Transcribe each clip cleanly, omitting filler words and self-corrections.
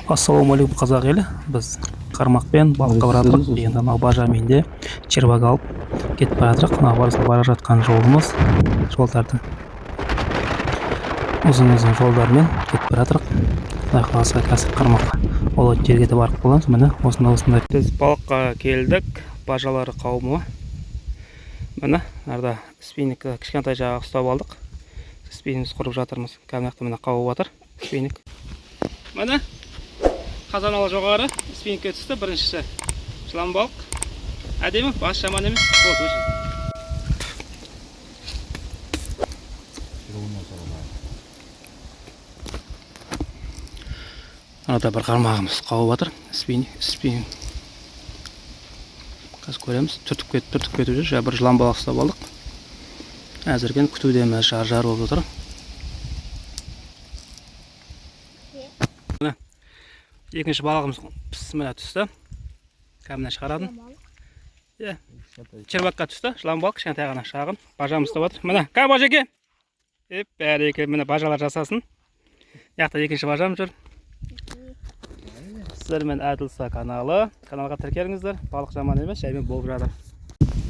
Ассалаумағалейкум қазақ елі. Біз қармақпен балыққа барадық. Енді мынау бажаменде червак алып кетіп бара жатырық. Мына бара жатқан жолымыз, жолдарды ұзын жолдармен кетіп бара жатырық. Құдай қаласа қазір қармаққа ол жерге де барып қаламыз. Міне осындай. Біз балыққа келдік. Бажалары қауымы. Міне нарда спиннинг кішкентай жаға ұстап алдық. Спиннинг құрып жатырмыз. Кәмінақты міне қауып жатыр спиннинг. Міне қазаналы жоғары спиннингке түсті. Біріншісі жылан балық. Әдемі, бас жаман емес. Болды өшір. Анада бір қармағымыз қауып жатыр. Спиннинг. Қазір көреміз. Түртіп кетіп жүр. Жаңа бір жылан балық ұстап алдық. Әзірген күтудеміз. Жар болып жатыр. Екінші балығымыз пісіміне түсті. Кәмінен шығарадым. Червакқа түсті. Жылан балық, кішкентай ғана шағын. Бажамыз ұстап жатыр. Міне, кәм бажеке. Бәрекелді, міне бажалар жасасын. Яқта екінші бажам жүр. Сіздермен Әділса каналы. Каналға тіркеліңіздер. Балық жаман емес, жаймен болып жатыр.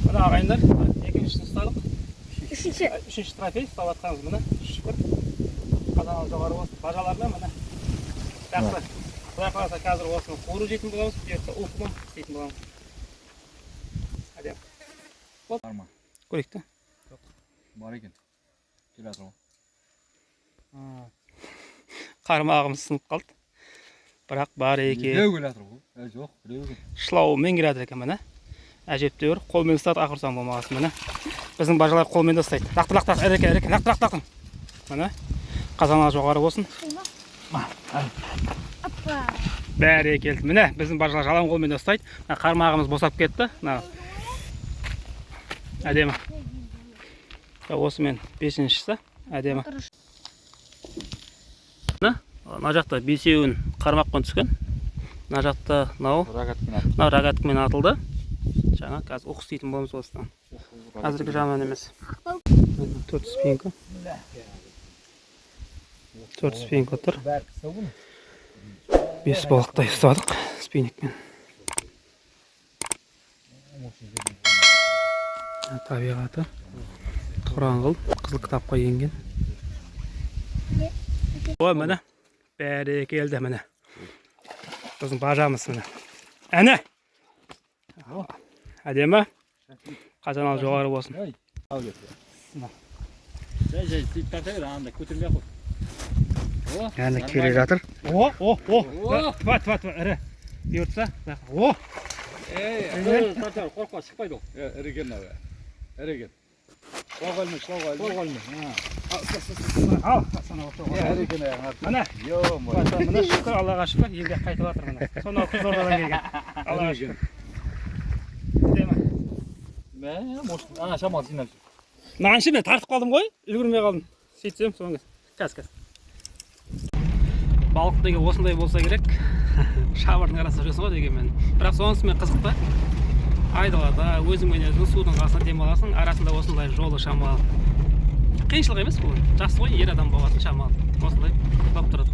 Міне ағайындар, екіншісін ұстадық. Үшінші трофей ұстап жатқанымыз міне. Шүкір. Қазаналы жоғары болсын. Бажалармен міне. Жақсы. Құдай қаласа қазір осыны қуыру жейтін боламыз, бұйыртса ұлқыма істейтін боламыз. Әдем. Бар ма? Көрейік та? Жоқ. Бар екен. Келе жатыр ғой. Қармағымыз сынып қалды. Бірақ бар екен. Біреу келе жатыр ғой. Жоқ, біреу екен. Шылаумен келе жатыр екен міне. Әжептәуір қолмен ұстады, ақырсам болмағасын міне. Біздің бажалар қолмен де ұстайды. Лақтыр, әреке, лақтыр. Міне. Қазаналы жоғары болсын. Бәрі келді. Міне, біздің бажалар жалаң қолмен ұстайды. Қармағымыз босап кетті. Әдемі. Осымен бесіншісі. Әдемі. Мына жақта бесеуін қармақпен түскен. Мына жақта рогаткамен атылды. Жаңа қазір ұқыс дейтін боламыз осыдан. Қазіргі жаман емес. 4 спинка. 4 спинка тұр. 5 балықтай ұстадық спиннингпен. Табиғаты Құраңғыл қызыл кітапқа енген. Ой, міне бәрі келді міне. Біздің бажамыз міне. Әне! Әдемі. Қазаналы жоғары болсын. Әні келе жатыр. Тват, ірі. Бұйыртса. Қорққа шықпайды ол. Іріген әуе. Іріген. Шылауға ілмей. Ал, сана отыруға. Іріген әуе. Міне. Міне шүкір, Аллаға шүкір. Елге қайтып жатыр міне. Сонау Қызылордадан келген. Аллаға шүкір. Демі. Шамал жинап жүр. Нағаншы мен тартып қалдым ғой. Үлгірмей қалдым. Сөйтсем соңғы. Кәз. Балық деген осындай болса керек. Шабырдың арасында жүрсің ғой дегенмен. Бірақ сонысымен қызықты. Айдалада өзіңмен өзің судың қасында демаласың. Арасында осындай жолы шамалы. Қиыншылық емес бұл. Жақсы ғой, ер адам болатын шамалы. Осындай болып тұрады.